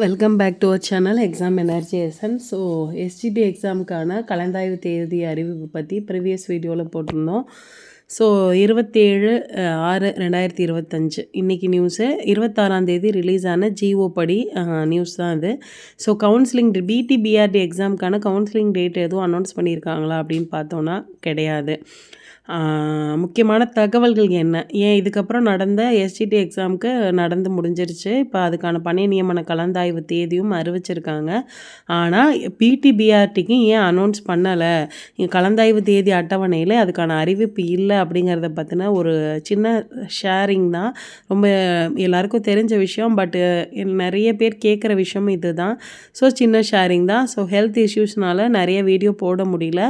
Welcome back to our channel Exam Energy Essence. So SGT எக்ஸாமுக்கான கலந்தாய்வு தேதி அறிவிப்பு பற்றி ப்ரீவியஸ் வீடியோவில் போட்டிருந்தோம். ஸோ 27/6/2025 இன்றைக்கி நியூஸு 26 ரிலீஸ் ஆன ஜிஓ படி நியூஸ் தான் இது. ஸோ கவுன்சிலிங் பிடிபிஆர்டி எக்ஸாமுக்கான கவுன்சிலிங் டேட் எதுவும் அனௌன்ஸ் பண்ணியிருக்காங்களா அப்படின்னு பார்த்தோன்னா கிடையாது. முக்கியமான தகவல்கள் என்ன, ஏன் இதுக்கப்புறம் நடந்த எஸ்ஜிடி எக்ஸாமுக்கு நடந்து முடிஞ்சிருச்சு. இப்போ அதுக்கான பணி நியமன கலந்தாய்வு தேதியும் அறிவிச்சிருக்காங்க. ஆனால் பிடிபிஆர்டிக்கு ஏன் அனௌன்ஸ் பண்ணலை, கலந்தாய்வு தேதி அட்டவணையில் அதுக்கான அறிவிப்பு இல்லை அப்படிங்கிறத பற்றின ஒரு சின்ன ஷேரிங் தான். ரொம்ப எல்லாருக்கும் தெரிஞ்ச விஷயம், பட்டு நிறைய பேர் கேட்குற விஷயம் இது தான். ஸோ சின்ன ஷேரிங் தான். ஸோ ஹெல்த் இஷ்யூஸ்னால் நிறைய வீடியோ போட முடியல.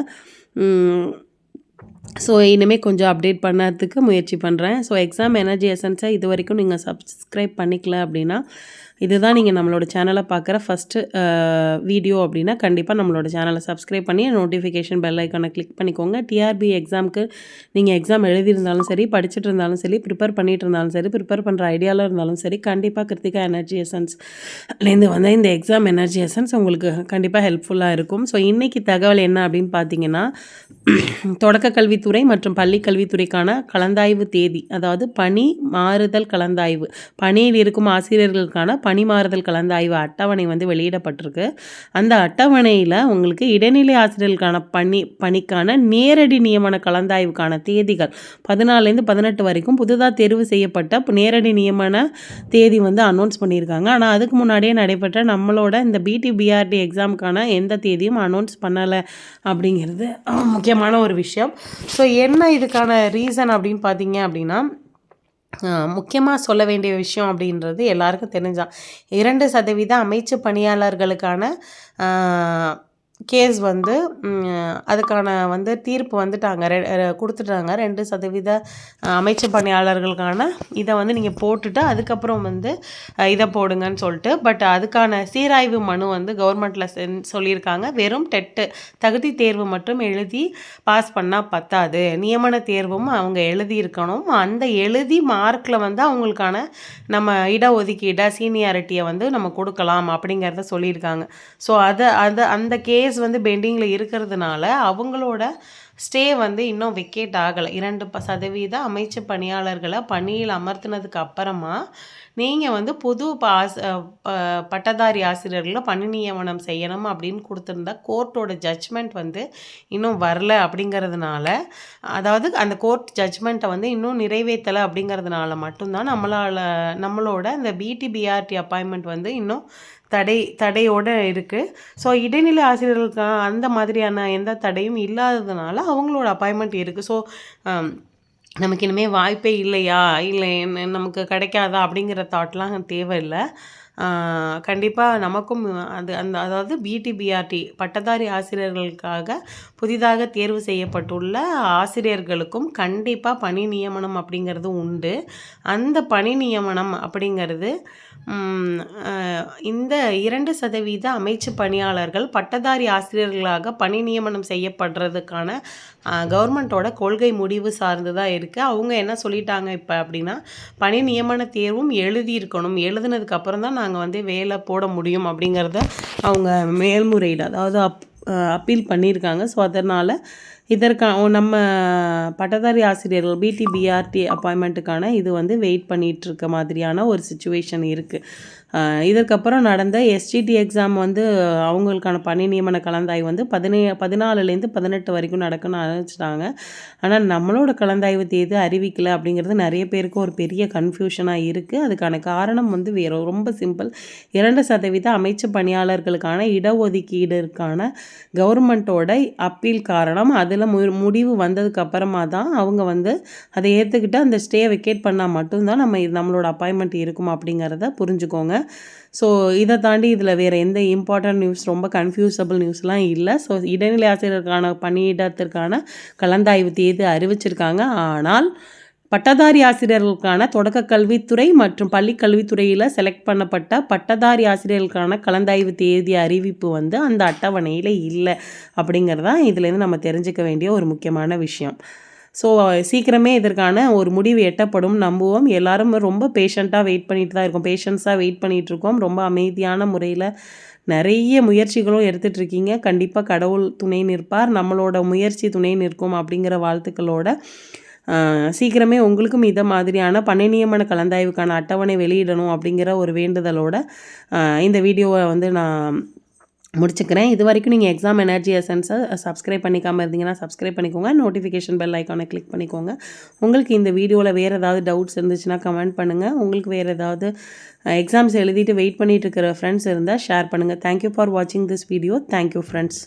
ஸோ இனிமேல் கொஞ்சம் அப்டேட் பண்ணறதுக்கு முயற்சி பண்ணுறேன். ஸோ எக்ஸாம் எனர்ஜி எசன்ஸை இது வரைக்கும் நீங்கள் சப்ஸ்கிரைப் பண்ணிக்கல அப்படின்னா, இதுதான் நீங்கள் நம்மளோட சேனலை பார்க்குற ஃபஸ்ட்டு வீடியோ அப்படின்னா கண்டிப்பாக நம்மளோட சேனலை சப்ஸ்கிரைப் பண்ணி நோட்டிஃபிகேஷன் பெல் ஐக்கானை கிளிக் பண்ணிக்கோங்க. டிஆர்பி எக்ஸாமுக்கு நீங்கள் எக்ஸாம் எழுதியிருந்தாலும் சரி, படிச்சுட்டு இருந்தாலும் சரி, ப்ரிப்பேர் பண்ணிகிட்டு இருந்தாலும் சரி, ப்ரிப்பேர் பண்ணுற ஐடியாவில் இருந்தாலும் சரி, கண்டிப்பாக கிருத்திகா எனர்ஜி எசன்ஸ்லேருந்து வந்த இந்த எக்ஸாம் எனர்ஜி எசன்ஸ் உங்களுக்கு கண்டிப்பாக ஹெல்ப்ஃபுல்லாக இருக்கும். ஸோ இன்றைக்கி தகவல் என்ன அப்படின்னு பார்த்தீங்கன்னா, தொடக்க கல்வித்துறை மற்றும் பள்ளி கல்வித்துறைக்கான கலந்தாய்வு தேதி, அதாவது பணி மாறுதல் கலந்தாய்வு, பணியில் இருக்கும் ஆசிரியர்களுக்கான பணி மாறுதல் கலந்தாய்வு அட்டவணை வந்து வெளியிடப்பட்டிருக்கு. அந்த அட்டவணையில் உங்களுக்கு இடைநிலை ஆசிரியர்களுக்கான பணிக்கான நேரடி நியமன கலந்தாய்வுக்கான தேதிகள் 14 18 வரைக்கும் புதுதாக தேர்வு செய்யப்பட்ட நேரடி நியமன தேதி வந்து அனௌன்ஸ் பண்ணியிருக்காங்க. ஆனால் அதுக்கு முன்னாடியே நடைபெற்ற நம்மளோட இந்த பிடிபிஆர்டி எக்ஸாமுக்கான எந்த தேதியும் அனௌன்ஸ் பண்ணலை அப்படிங்கிறது முக்கியமான ஒரு விஷயம். ஸோ என்ன இதுக்கான ரீசன் அப்படின்னு பார்த்தீங்க அப்படின்னா, முக்கியமாக சொல்ல வேண்டிய விஷயம் அப்படின்றது எல்லாருக்கும் தெரிஞ்சான். 2% அமைச்சு பணியாளர்களுக்கான கேஸ் வந்து அதுக்கான வந்து தீர்ப்பு வந்துட்டாங்க, கொடுத்துட்டாங்க. 2% அமைச்சு பணியாளர்களுக்கான இதை வந்து நீங்கள் போட்டுட்டு அதுக்கப்புறம் வந்து இதை போடுங்கன்னு சொல்லிட்டு, பட் அதுக்கான சீராய்வு மனு வந்து கவர்மெண்ட்டில் சொல்லியிருக்காங்க. வெறும் டெட்டு தகுதி தேர்வு மட்டும் எழுதி பாஸ் பண்ணால் பத்தாது, நியமன தேர்வும் அவங்க எழுதியிருக்கணும். அந்த எழுதி மார்க்கில் வந்து அவங்களுக்கான நம்ம இடஒதுக்கீடை சீனியாரிட்டியை வந்து நம்ம கொடுக்கலாம் அப்படிங்கிறத சொல்லியிருக்காங்க. ஸோ அந்த கேஸ் வந்து பெண்டிங்கில் இருக்கிறதுனால அவங்களோட ஸ்டே வந்து இன்னும் வெக்கேட் ஆகலை. 2% அமைச்சு பணியாளர்களை பணியில் அமர்த்தினதுக்கு அப்புறமா நீங்கள் வந்து புது பட்டதாரி ஆசிரியர்களை பணி நியமனம் செய்யணும் அப்படின்னு கொடுத்துருந்தா கோர்ட்டோட ஜட்ஜ்மெண்ட் வந்து இன்னும் வரல அப்படிங்கிறதுனால, அதாவது அந்த கோர்ட் ஜட்ஜ்மெண்ட்டை வந்து இன்னும் நிறைவேற்றலை அப்படிங்கிறதுனால மட்டும்தான் நம்மளோட இந்த பிடிபிஆர்டி அப்பாயின்மெண்ட் வந்து இன்னும் தடையோடு இருக்குது. ஸோ இடைநிலை ஆசிரியர்களுக்கு அந்த மாதிரியான எந்த தடையும் இல்லாததுனால அவங்களோட அப்பாயின்மெண்ட் இருக்குது. ஸோ நமக்கு இனிமேல் வாய்ப்பே இல்லையா, இல்லை நமக்கு கிடைக்காதா அப்படிங்கிற தாட்லாம் தேவையில்லை. கண்டிப்பாக நமக்கும் அதாவது பிடிபிஆர்டி பட்டதாரி ஆசிரியர்களுக்காக புதிதாக தேர்வு செய்யப்பட்டுள்ள ஆசிரியர்களுக்கும் கண்டிப்பாக பணி நியமனம் அப்படிங்கிறது உண்டு. அந்த பணி நியமனம் அப்படிங்கிறது இந்த 2% அமைச்சு பணியாளர்கள் பட்டதாரி ஆசிரியர்களாக பணி நியமனம் செய்யப்படுறதுக்கான கவர்மெண்ட்டோட கொள்கை முடிவு சார்ந்து தான் இருக்குது. அவங்க என்ன சொல்லிட்டாங்க இப்போ அப்படின்னா, பணி நியமன தேர்வும் எழுதியிருக்கணும், எழுதுனதுக்கு அப்புறம் தான் நாங்கள் வந்து வேலை போட முடியும் அப்படிங்கிறத அவங்க மேல்முறையீடு, அதாவது அப்பீல் பண்ணியிருக்காங்க. ஸோ அதனால் நம்ம பட்டதாரி ஆசிரியர்கள் பிடிபிஆர்டி அப்பாயின்மெண்ட்டுக்கான இது வந்து வெயிட் பண்ணிகிட்ருக்க மாதிரியான ஒரு சிச்சுவேஷன் இருக்குது. இதற்கப்புறம் நடந்த எஸ்ஜிடி எக்ஸாம் வந்து அவங்களுக்கான பணி நியமன கலந்தாய்வு வந்து 14 18 வரைக்கும் நடக்குன்னு ஆரம்பிச்சிட்டாங்க. ஆனால் நம்மளோட கலந்தாய்வு தேதி அறிவிக்கலை அப்படிங்கிறது நிறைய பேருக்கு ஒரு பெரிய கன்ஃபியூஷனாக இருக்குது. அதுக்கான காரணம் வந்து ரொம்ப சிம்பிள். 2% அமைச்சு பணியாளர்களுக்கான இடஒதுக்கீடுக்கான கவர்மெண்ட்டோட அப்பீல் காரணம். அதில் முடிவு வந்ததுக்கு அப்புறமா தான் அவங்க வந்து அதை ஏற்றுக்கிட்டு அந்த ஸ்டே வெக்கேட் பண்ணால் மட்டும்தான் நம்மளோட அப்பாயின்மெண்ட் இருக்கும் அப்படிங்கிறத புரிஞ்சுக்கோங்க. ஸோ இதை தாண்டி இதில் வேறு எந்த இம்பார்ட்டன்ட் நியூஸ், ரொம்ப கன்ஃபியூசபிள் நியூஸ்லாம் இல்லை. ஸோ இடைநிலை ஆசிரியருக்கான பணியிடத்திற்கான கலந்தாய்வு தேதி அறிவிச்சிருக்காங்க. ஆனால் பட்டதாரி ஆசிரியர்களுக்கான தொடக்க கல்வித்துறை மற்றும் பள்ளி கல்வித்துறையில் செலக்ட் பண்ணப்பட்ட பட்டதாரி ஆசிரியர்களுக்கான கலந்தாய்வு தேதி அறிவிப்பு வந்து அந்த அட்டவணையில் இல்லை அப்படிங்கிறதான் இதுலேருந்து நம்ம தெரிஞ்சுக்க வேண்டிய ஒரு முக்கியமான விஷயம். ஸோ சீக்கிரமே இதற்கான ஒரு முடிவு எட்டப்படும் நம்புவோம். எல்லாரும் ரொம்ப பேஷண்ட்டாக வெயிட் பண்ணிட்டு தான் இருக்கோம். பேஷன்ஸாக வெயிட் பண்ணிகிட்ருக்கோம். ரொம்ப அமைதியான முறையில் நிறைய முயற்சிகளும் எடுத்துகிட்ருக்கீங்க. கண்டிப்பாக கடவுள் துணை நிற்பார். நம்மளோட முயற்சி துணை நிற்கும் அப்படிங்கிற வாழ்த்துக்களோட சீக்கிரமே உங்களுக்கும் இதை மாதிரியான பணி நியமன கலந்தாய்வுக்கான அட்டவணை வெளியிடணும் அப்படிங்கிற ஒரு வேண்டுதலோட இந்த வீடியோவை வந்து நான் முடிச்சுக்கிறேன். இது வரைக்கும் நீங்கள் எக்ஸாம் எனர்ஜி எசன்ஸை சப்ஸ்கிரைப் பண்ணிக்காமல் இருந்தீங்கன்னா சப்ஸ்கிரைப் பண்ணிக்கோங்க. நோட்டிஃபிகேஷன் பெல் ஐக்கானை கிளிக் பண்ணிக்கோங்க. உங்களுக்கு இந்த வீடியோவில் வேறு ஏதாவது டவுட்ஸ் இருந்துச்சுன்னா கமெண்ட் பண்ணுங்கள். உங்களுக்கு வேறு ஏதாவது எக்ஸாம்ஸ் எழுதிட்டு வெயிட் பண்ணிட்டு இருக்கிற ஃப்ரெண்ட்ஸ் இருந்தால் ஷேர் பண்ணுங்கள். தேங்க்யூ ஃபார் வாட்சிங் திஸ் வீடியோ. Thank you friends.